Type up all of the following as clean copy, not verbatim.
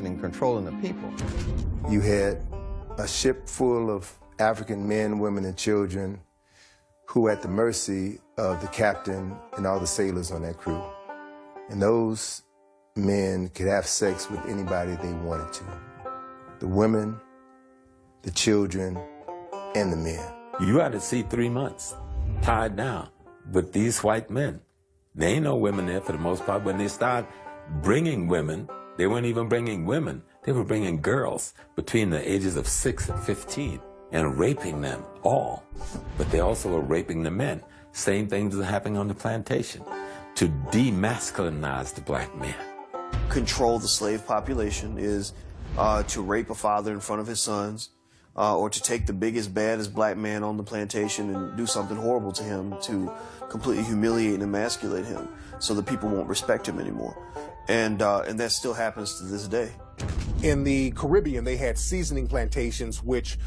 and controlling the people. You had a ship full of African men, women, and children who were at the mercy of the captain and all the sailors on that crew. And those men could have sex with anybody they wanted to. The women, the children, and the men. You had to see 3 months tied down with these white men. There ain't no women there for the most part. When they start bringing women, they weren't even bringing women. They were bringing girls between the ages of 6 and 15 and raping them all. But they also were raping the men. Same things are happening on the plantation to demasculinize the black man. Control the slave population is to rape a father in front of his sons, or to take the biggest, baddest black man on the plantation and do something horrible to him, to completely humiliate and emasculate him so that people won't respect him anymore. And that still happens to this day. In the Caribbean, they had seasoning plantations, which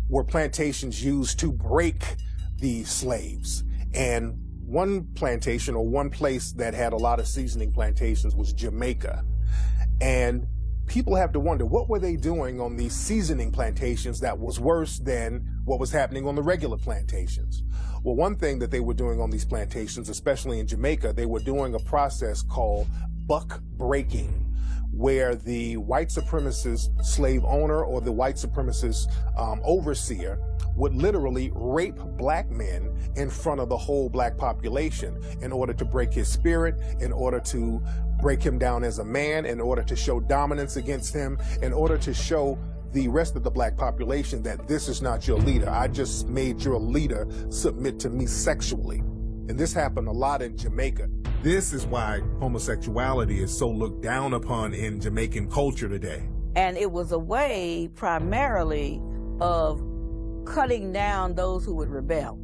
were plantations used to break the slaves. And one plantation, or one place that had a lot of seasoning plantations, was Jamaica. And people have to wonder, what were they doing on these seasoning plantations that was worse than what was happening on the regular plantations? Well, one thing that they were doing on these plantations, especially in Jamaica, they were doing a process called buck breaking, where the white supremacist slave owner or the white supremacist overseer would literally rape black men in front of the whole black population in order to break his spirit, in order to break him down as a man, in order to show dominance against him, in order to show the rest of the black population that this is not your leader. I just made your leader submit to me sexually. And this happened a lot in Jamaica. This is why homosexuality is so looked down upon in Jamaican culture today. And it was a way primarily of cutting down those who would rebel.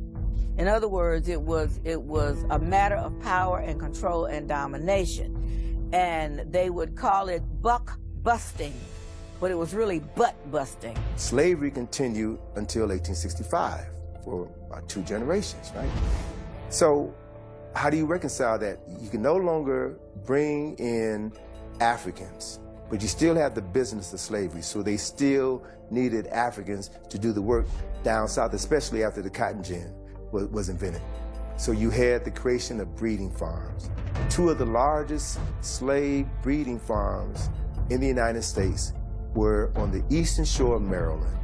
In other words, it was a matter of power and control and domination. And they would call it buck busting, but it was really butt busting. Slavery continued until 1865 for about 2 generations, right? So how do you reconcile that? You can no longer bring in Africans, but you still have the business of slavery, so they still needed Africans to do the work down south, especially after the cotton gin was invented. So you had the creation of breeding farms. 2 of the largest slave breeding farms in the United States were on the eastern shore of Maryland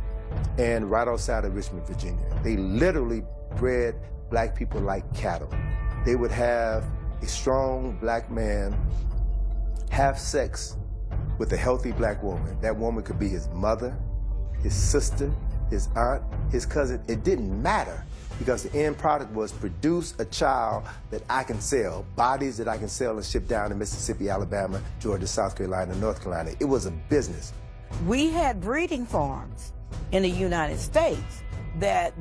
and right outside of Richmond, Virginia. They literally bred black people like cattle. They would have a strong black man have sex with a healthy black woman. That woman could be his mother, his sister, his aunt, his cousin. It didn't matter, because the end product was produce a child that I can sell, bodies that I can sell and ship down to Mississippi, Alabama, Georgia, South Carolina, North Carolina. It was a business. We had breeding farms in the United States that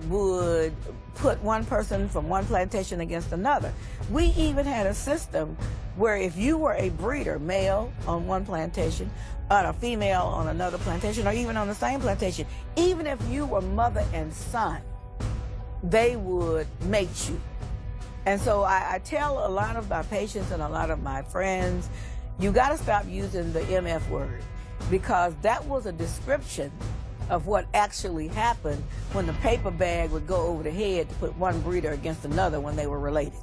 would put one person from one plantation against another. We even had a system where if you were a breeder, male on one plantation, and a female on another plantation, or even on the same plantation, even if you were mother and son, they would mate you. And so I tell a lot of my patients and a lot of my friends, you gotta stop using the MF word, because that was a description of what actually happened when the paper bag would go over the head to put one breeder against another when they were related.